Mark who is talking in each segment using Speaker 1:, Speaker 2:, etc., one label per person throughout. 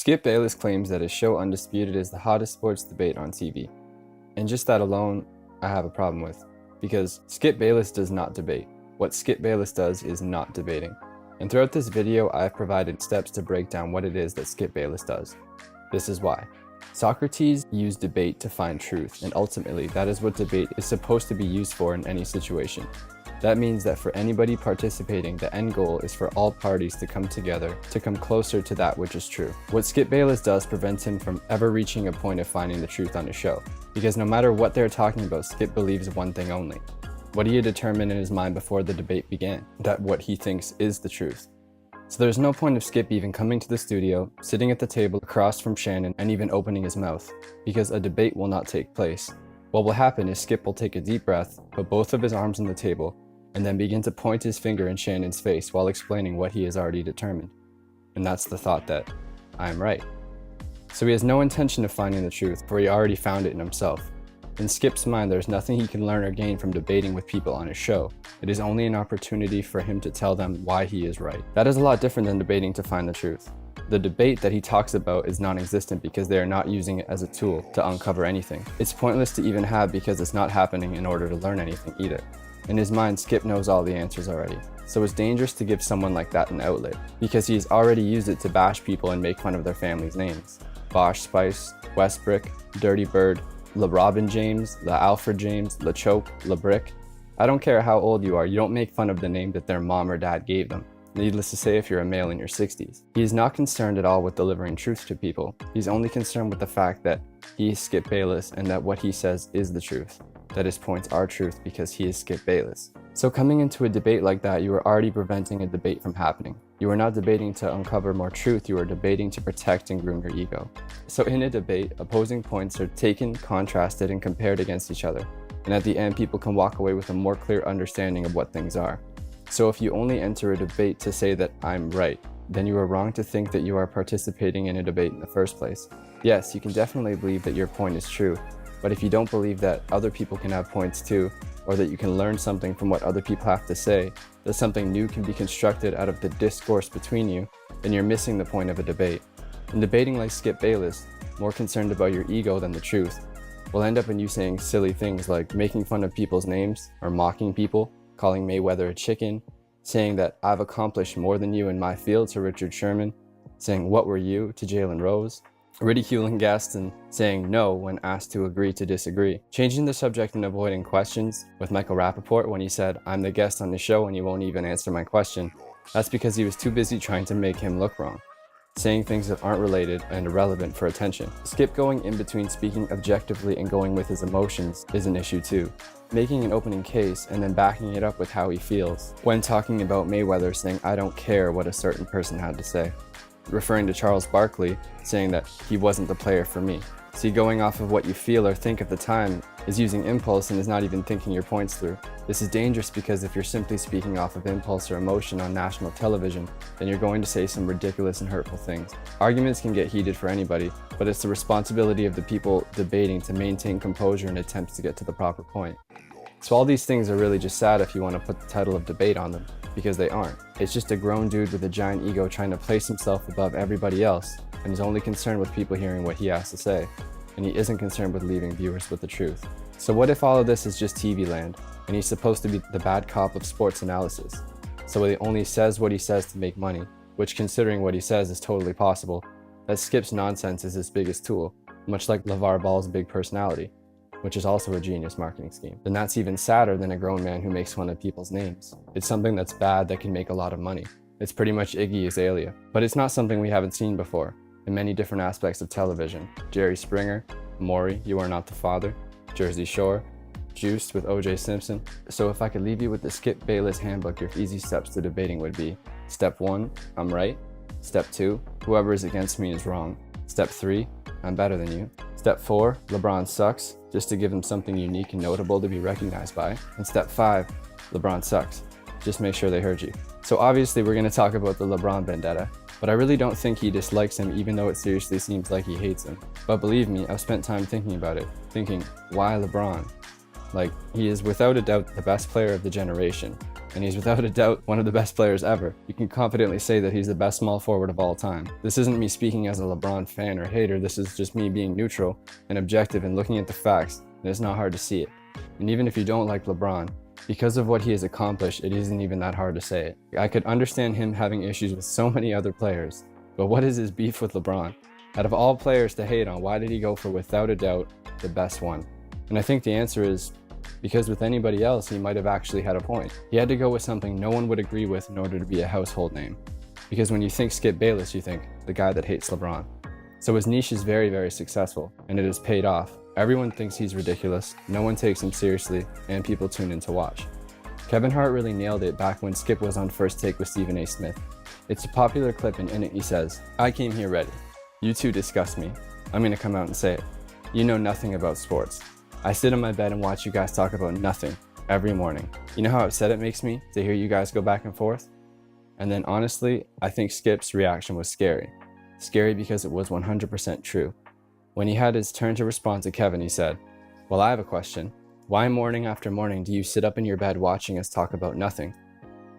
Speaker 1: Skip Bayless claims that his show Undisputed is the hottest sports debate on TV. And just that alone, I have a problem with. Because Skip Bayless does not debate. What Skip Bayless does is not debating. And throughout this video, I have provided steps to break down what it is that Skip Bayless does. This is why. Socrates used debate to find truth, and ultimately that is what debate is supposed to be used for in any situation. That means that for anybody participating, the end goal is for all parties to come together to come closer to that which is true. What Skip Bayless does prevents him from ever reaching a point of finding the truth on his show, because no matter what they're talking about, Skip believes one thing only. What he had determined in his mind before the debate began, that what he thinks is the truth. So there's no point of Skip even coming to the studio, sitting at the table across from Shannon, and even opening his mouth, because a debate will not take place. What will happen is Skip will take a deep breath, put both of his arms on the table, and then begin to point his finger in Shannon's face while explaining what he has already determined. And that's the thought that, I'm right. So he has no intention of finding the truth, for he already found it in himself. In Skip's mind, there's nothing he can learn or gain from debating with people on his show. It is only an opportunity for him to tell them why he is right. That is a lot different than debating to find the truth. The debate that he talks about is non-existent because they are not using it as a tool to uncover anything. It's pointless to even have because it's not happening in order to learn anything either. In his mind, Skip knows all the answers already. So it's dangerous to give someone like that an outlet, because he's already used it to bash people and make fun of their family's names. Bosh Spice, Westbrook, Dirty Bird, LeRobin James, LaAlfred James, LaChoke, LaBrick. I don't care how old you are, you don't make fun of the name that their mom or dad gave them. Needless to say if you're a male in your 60s. He is not concerned at all with delivering truth to people. He's only concerned with the fact that he is Skip Bayless and that what he says is the truth. That his points are truth because he is Skip Bayless. So coming into a debate like that, you are already preventing a debate from happening. You are not debating to uncover more truth, you are debating to protect and groom your ego. So in a debate, opposing points are taken, contrasted, and compared against each other. And at the end, people can walk away with a more clear understanding of what things are. So if you only enter a debate to say that I'm right, then you are wrong to think that you are participating in a debate in the first place. Yes, you can definitely believe that your point is true, but if you don't believe that other people can have points too, or that you can learn something from what other people have to say, that something new can be constructed out of the discourse between you, then you're missing the point of a debate. And debating like Skip Bayless, more concerned about your ego than the truth, will end up in you saying silly things like making fun of people's names, or mocking people, calling Mayweather a chicken, saying that I've accomplished more than you in my field to Richard Sherman, saying what were you to Jalen Rose, ridiculing guests and saying no when asked to agree to disagree. Changing the subject and avoiding questions with Michael Rappaport when he said, I'm the guest on the show and you won't even answer my question. That's because he was too busy trying to make him look wrong. Saying things that aren't related and irrelevant for attention. Skip going in between speaking objectively and going with his emotions is an issue too. Making an opening case and then backing it up with how he feels. When talking about Mayweather saying, I don't care what a certain person had to say. Referring to Charles Barkley, saying that he wasn't the player for me. See, going off of what you feel or think at the time is using impulse and is not even thinking your points through. This is dangerous because if you're simply speaking off of impulse or emotion on national television, then you're going to say some ridiculous and hurtful things. Arguments can get heated for anybody, but it's the responsibility of the people debating to maintain composure in attempts to get to the proper point. So all these things are really just sad if you want to put the title of debate on them, because they aren't. It's just a grown dude with a giant ego trying to place himself above everybody else, and is only concerned with people hearing what he has to say, and he isn't concerned with leaving viewers with the truth. So what if all of this is just TV land, and he's supposed to be the bad cop of sports analysis? So he only says what he says to make money, which considering what he says is totally possible, that Skip's nonsense is his biggest tool, much like LeVar Ball's big personality, which is also a genius marketing scheme. Then that's even sadder than a grown man who makes fun of people's names. It's something that's bad that can make a lot of money. It's pretty much Iggy Azalea. But it's not something we haven't seen before in many different aspects of television. Jerry Springer, Maury, You Are Not the Father, Jersey Shore, Juiced with O.J. Simpson. So if I could leave you with the Skip Bayless Handbook, your easy steps to debating would be: Step 1, I'm right. Step 2, whoever is against me is wrong. Step 3, I'm better than you. Step 4, LeBron sucks, just to give him something unique and notable to be recognized by. And step 5, LeBron sucks. Just make sure they heard you. So obviously we're going to talk about the LeBron vendetta, but I really don't think he dislikes him even though it seriously seems like he hates him. But believe me, I've spent time thinking about it, thinking, why LeBron? Like, he is without a doubt the best player of the generation, and he's without a doubt one of the best players ever. You can confidently say that he's the best small forward of all time. This isn't me speaking as a LeBron fan or hater, this is just me being neutral and objective and looking at the facts, and it's not hard to see it. And even if you don't like LeBron, because of what he has accomplished, it isn't even that hard to say it. I could understand him having issues with so many other players, but what is his beef with LeBron? Out of all players to hate on, why did he go for, without a doubt, the best one? And I think the answer is because with anybody else, he might have actually had a point. He had to go with something no one would agree with in order to be a household name. Because when you think Skip Bayless, you think the guy that hates LeBron. So his niche is very, very successful, and it has paid off. Everyone thinks he's ridiculous, no one takes him seriously, and people tune in to watch. Kevin Hart really nailed it back when Skip was on First Take with Stephen A. Smith. It's a popular clip, and in it he says, "I came here ready. You two disgust me. I'm gonna come out and say it. You know nothing about sports. I sit in my bed and watch you guys talk about nothing every morning. You know how upset it makes me to hear you guys go back and forth?" And then honestly, I think Skip's reaction was scary. Scary because it was 100% true. When he had his turn to respond to Kevin, he said, "Well, I have a question. Why morning after morning do you sit up in your bed watching us talk about nothing?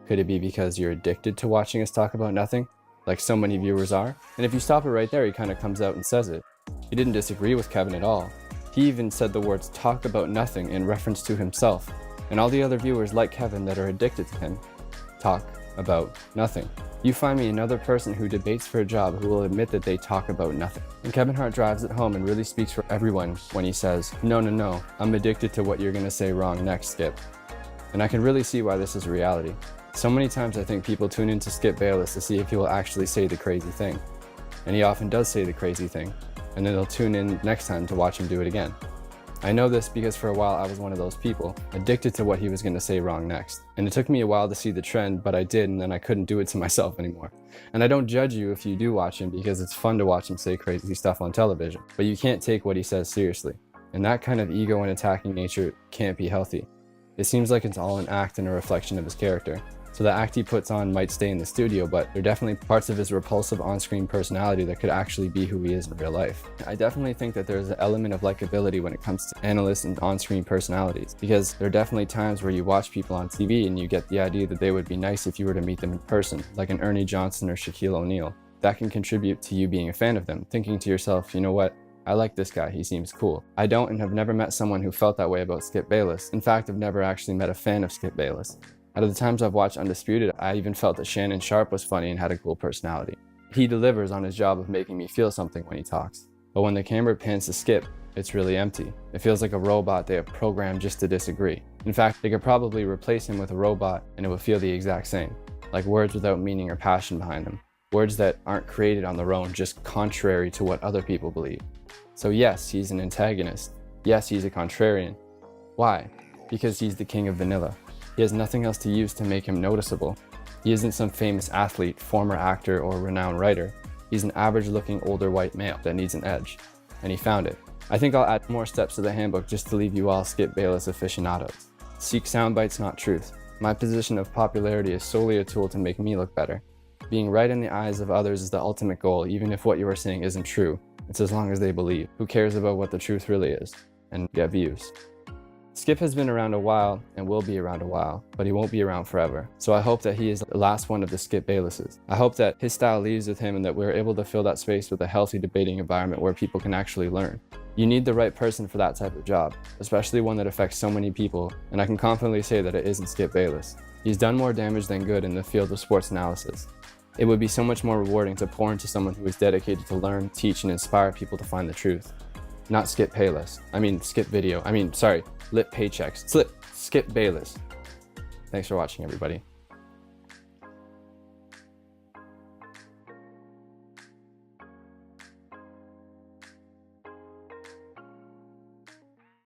Speaker 1: Could it be because you're addicted to watching us talk about nothing, like so many viewers are?" And if you stop it right there, he kind of comes out and says it. He didn't disagree with Kevin at all. He even said the words "talk about nothing" in reference to himself, and all the other viewers like Kevin that are addicted to him. Talk about nothing. You find me another person who debates for a job who will admit that they talk about nothing. And Kevin Hart drives it home and really speaks for everyone when he says, no, I'm addicted to what you're gonna say wrong next, Skip." And I can really see why this is a reality. So many times I think people tune into Skip Bayless to see if he will actually say the crazy thing. And he often does say the crazy thing, and then they'll tune in next time to watch him do it again. I know this because for a while I was one of those people, addicted to what he was going to say wrong next. And it took me a while to see the trend, but I did, and then I couldn't do it to myself anymore. And I don't judge you if you do watch him, because it's fun to watch him say crazy stuff on television. But you can't take what he says seriously. And that kind of ego and attacking nature can't be healthy. It seems like it's all an act and a reflection of his character. So the act he puts on might stay in the studio, but there are definitely parts of his repulsive on-screen personality that could actually be who he is in real life. I definitely think that there's an element of likability when it comes to analysts and on-screen personalities, because there are definitely times where you watch people on TV and you get the idea that they would be nice if you were to meet them in person, like an Ernie Johnson or Shaquille O'Neal. That can contribute to you being a fan of them, thinking to yourself, you know what? I like this guy, he seems cool. I don't and have never met someone who felt that way about Skip Bayless. In fact, I've never actually met a fan of Skip Bayless. Out of the times I've watched Undisputed, I even felt that Shannon Sharpe was funny and had a cool personality. He delivers on his job of making me feel something when he talks. But when the camera pans to Skip, it's really empty. It feels like a robot they have programmed just to disagree. In fact, they could probably replace him with a robot and it would feel the exact same. Like words without meaning or passion behind them. Words that aren't created on their own, just contrary to what other people believe. So yes, he's an antagonist. Yes, he's a contrarian. Why? Because he's the king of vanilla. He has nothing else to use to make him noticeable. He isn't some famous athlete, former actor, or renowned writer. He's an average-looking older white male that needs an edge. And he found it. I think I'll add more steps to the handbook just to leave you all Skip Bayless aficionados. Seek sound bites, not truth. My position of popularity is solely a tool to make me look better. Being right in the eyes of others is the ultimate goal, even if what you are saying isn't true. It's as long as they believe. Who cares about what the truth really is? And get views. Skip has been around a while and will be around a while, but he won't be around forever. So I hope that he is the last one of the Skip Baylesses. I hope that his style leaves with him and that we're able to fill that space with a healthy debating environment where people can actually learn. You need the right person for that type of job, especially one that affects so many people, and I can confidently say that it isn't Skip Bayless. He's done more damage than good in the field of sports analysis. It would be so much more rewarding to pour into someone who is dedicated to learn, teach, and inspire people to find the truth. Not Skip Bayless. Skip Video. Lip Paychecks. Skip Bayless. Thanks for watching, everybody.